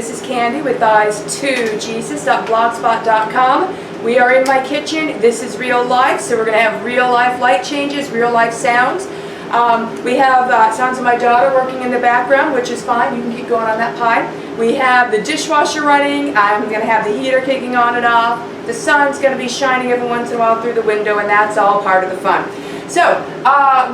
this is Candy with Eyes2Jesus.blogspot.com. We are in my kitchen. This is real life, so we're going to have real life light changes, real life sounds. We have sounds of my daughter working in the background, which is fine. You can keep going on that pie. We have the dishwasher running. I'm going to have the heater kicking on and off. The sun's going to be shining every once in a while through the window, and that's all part of the fun. So,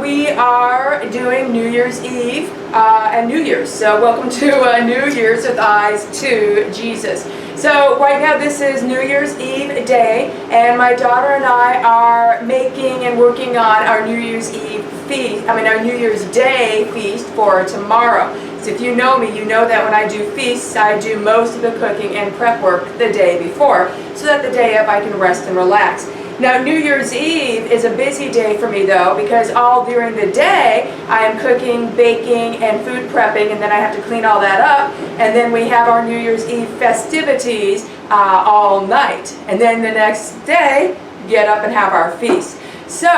we are doing New Year's Eve and New Year's. So, welcome to New Year's with Eyes2Jesus. So, right now this is New Year's Eve day, and my daughter and I are making and working on our New Year's Eve feast, our New Year's Day feast for tomorrow. So if you know me, you know that when I do feasts, I do most of the cooking and prep work the day before, so that the day of I can rest and relax. Now, New Year's Eve is a busy day for me, though, because all during the day I am cooking, baking, and food prepping, and then I have to clean all that up, and then we have our New Year's Eve festivities all night, and then the next day get up and have our feast. So,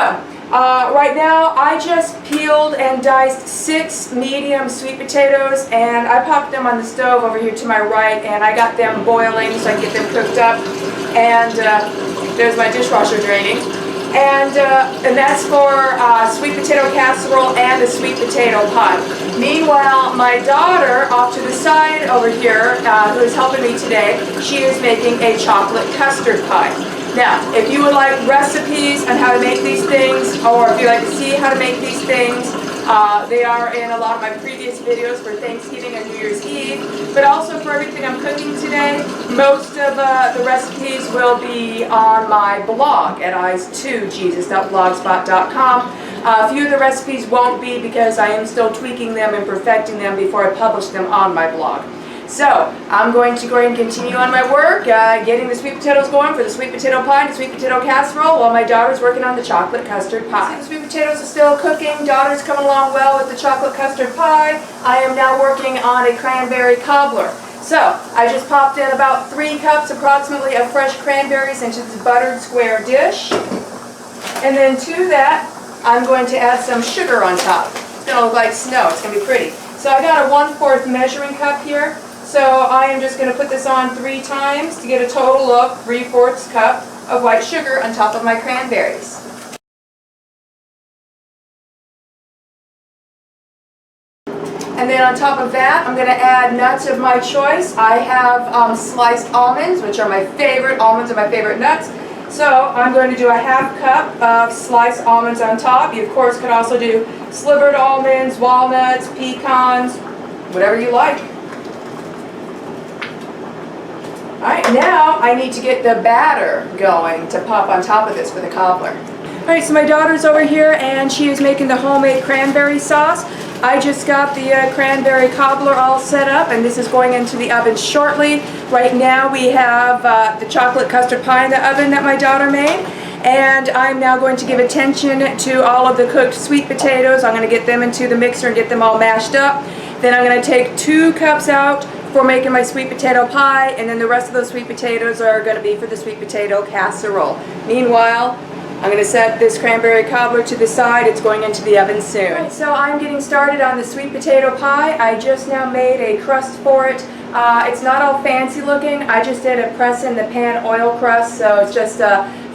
right now I just peeled and diced 6 medium sweet potatoes, and I popped them on the stove over here to my right, and I got them boiling so I can get them cooked up, and there's my dishwasher draining, and that's for sweet potato casserole and a sweet potato pie. Meanwhile, my daughter off to the side over here, who is helping me today, she is making a chocolate custard pie. Now, if you would like recipes on how to make these things, or if you'd like to see how to make these things, they are in a lot of my previous videos for Thanksgiving and New Year's Eve, but also for everything I'm cooking today. Most of the recipes will be on my blog at eyes2jesus.blogspot.com. A few of the recipes won't be because I am still tweaking them and perfecting them before I publish them on my blog. So, I'm going to go ahead and continue on my work, getting the sweet potatoes going for the sweet potato pie and the sweet potato casserole while my daughter's working on the chocolate custard pie. The sweet potatoes are still cooking. Daughter's coming along well with the chocolate custard pie. I am now working on a cranberry cobbler. So, I just popped in about 3 cups approximately of fresh cranberries into this buttered square dish. And then to that, I'm going to add some sugar on top. It's going to look like snow. It's going to be pretty. So I got a 1/4 measuring cup here. So I am just going to put this on 3 times to get a total of 3/4 cup of white sugar on top of my cranberries. And then on top of that, I'm going to add nuts of my choice. I have sliced almonds, which are my favorite. Almonds are my favorite nuts. So I'm going to do a 1/2 cup of sliced almonds on top. You, of course, could also do slivered almonds, walnuts, pecans, whatever you like. Alright, now I need to get the batter going to pop on top of this for the cobbler. Alright, so my daughter's over here and she is making the homemade cranberry sauce. I just got the cranberry cobbler all set up, and this is going into the oven shortly. Right now we have the chocolate custard pie in the oven that my daughter made, and I'm now going to give attention to all of the cooked sweet potatoes. I'm going to get them into the mixer and get them all mashed up. Then I'm going to take 2 cups out for making my sweet potato pie, and then the rest of those sweet potatoes are going to be for the sweet potato casserole. Meanwhile, I'm going to set this cranberry cobbler to the side. It's going into the oven soon. Right, so I'm getting started on the sweet potato pie. I just now made a crust for it. It's not all fancy looking. I just did a press in the pan oil crust, so it's just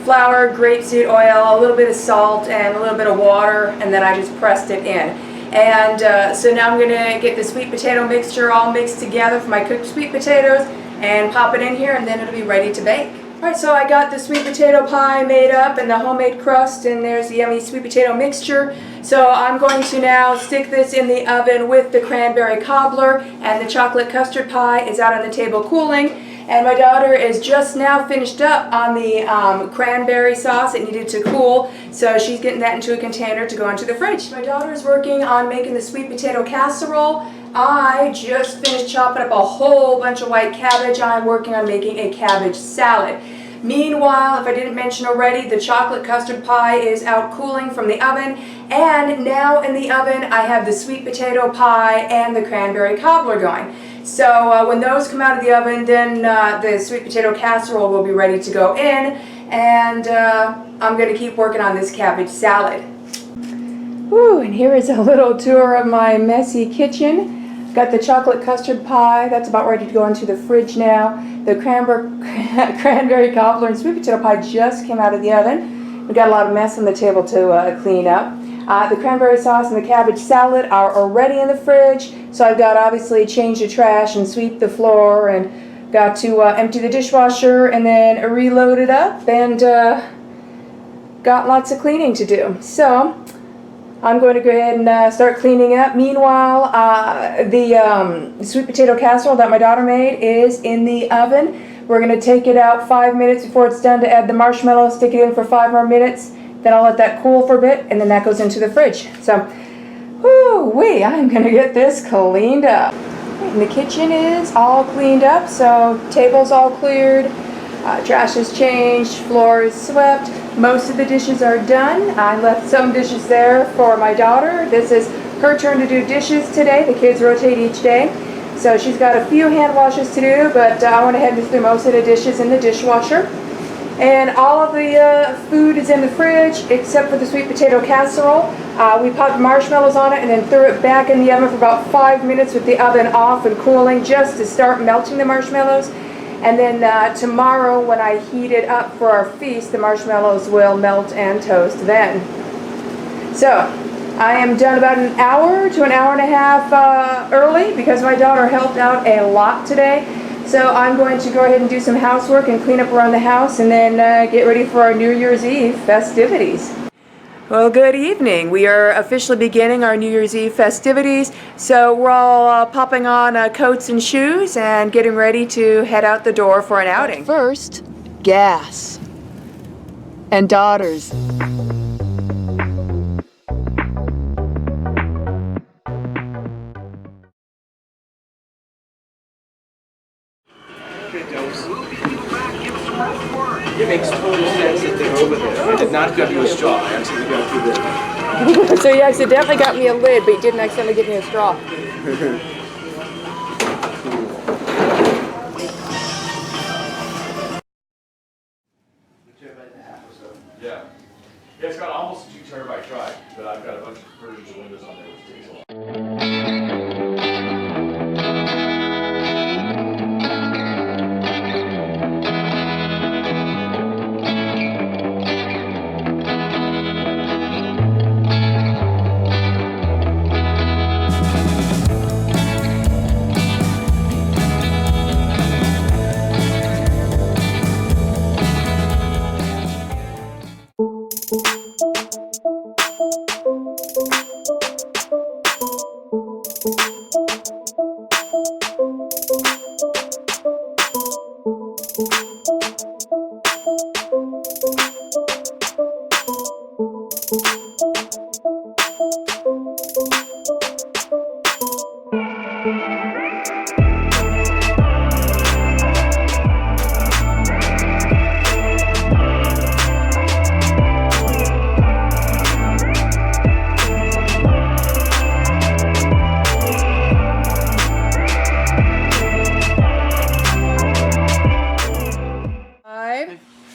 flour, grapeseed oil, a little bit of salt, and a little bit of water, and then I just pressed it in. And so now I'm going to get the sweet potato mixture all mixed together for my cooked sweet potatoes and pop it in here, and then it'll be ready to bake. Alright, so I got the sweet potato pie made up and the homemade crust, and there's the yummy sweet potato mixture. So I'm going to now stick this in the oven with the cranberry cobbler, and the chocolate custard pie is out on the table cooling. And my daughter is just now finished up on the cranberry sauce. It needed to cool, so she's getting that into a container to go into the fridge. My daughter is working on making the sweet potato casserole. I just finished chopping up a whole bunch of white cabbage. I'm working on making a cabbage salad. Meanwhile, if I didn't mention already, the chocolate custard pie is out cooling from the oven, and now in the oven I have the sweet potato pie and the cranberry cobbler going. So when those come out of the oven, then the sweet potato casserole will be ready to go in, and I'm going to keep working on this cabbage salad. Woo, and here is a little tour of my messy kitchen. Got the chocolate custard pie. That's about ready to go into the fridge now. The cranberry cobbler and sweet potato pie just came out of the oven. We got a lot of mess on the table to clean up. The cranberry sauce and the cabbage salad are already in the fridge. So I've got obviously change the trash and sweep the floor, and got to empty the dishwasher and then reload it up, and got lots of cleaning to do. So I'm going to go ahead and start cleaning up. Meanwhile, the sweet potato casserole that my daughter made is in the oven. We're going to take it out 5 minutes before it's done to add the marshmallows, stick it in for 5 more minutes. Then I'll let that cool for a bit, and then that goes into the fridge. So, whoo-wee, I'm going to get this cleaned up. And the kitchen is all cleaned up, so table's all cleared, trash is changed, floor is swept. Most of the dishes are done. I left some dishes there for my daughter. This is her turn to do dishes today. The kids rotate each day. So she's got a few hand washes to do, but I went ahead and threw most of the dishes in the dishwasher. And all of the food is in the fridge except for the sweet potato casserole. We popped marshmallows on it and then threw it back in the oven for about 5 minutes with the oven off and cooling, just to start melting the marshmallows. And then tomorrow when I heat it up for our feast, the marshmallows will melt and toast then. So I am done about an hour to an hour and a half early because my daughter helped out a lot today. So I'm going to go ahead and do some housework and clean up around the house, and then get ready for our New Year's Eve festivities. Well, good evening. We are officially beginning our New Year's Eve festivities. So we're all popping on coats and shoes and getting ready to head out the door for an outing. First, gas. And daughters. It makes total sense that they're over there. I did not give you a straw. I actually got you this. So you accidentally got me a lid, but you didn't accidentally get me a straw. Yeah. Yeah, it's got almost a 2 terabyte drive, but I've got a bunch of versions of Windows on there, which takes a lot.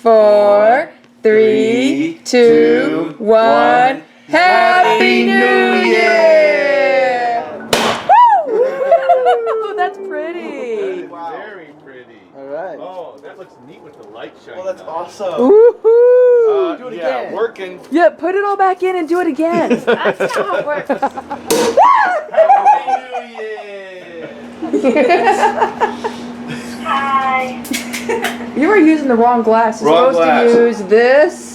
Four, three, two, one. Happy New Year! Woo! That's pretty. Wow. Very pretty. All right. Oh, that looks neat with the light shining. Well, that's on it. awesome. Woohoo! Do it Yeah, again. working. Yeah, put it all back in and do it again. That's how it works. Happy New Year! Hi. You were using the wrong glass. You're Wrong supposed glass. to use this.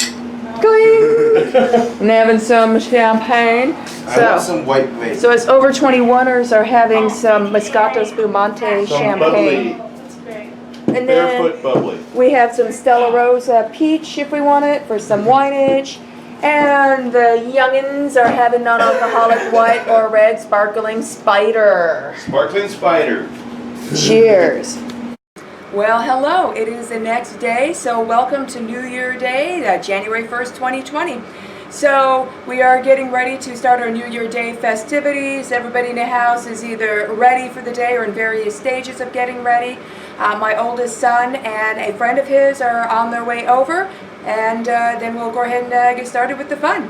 Cling! And having some champagne. I want some white glaze. So as over 21ers are having some Moscato Spumante champagne. That's great. And then Barefoot bubbly. we have some Stella Rosa peach if we want it for some wineage. And the youngins are having non-alcoholic white or red sparkling spider. Sparkling spider. Cheers. Well, hello. It is the next day, so welcome to New Year Day, January 1st, 2020. So we are getting ready to start our New Year Day festivities. Everybody in the house is either ready for the day or in various stages of getting ready. My oldest son and a friend of his are on their way over, and then we'll go ahead and get started with the fun.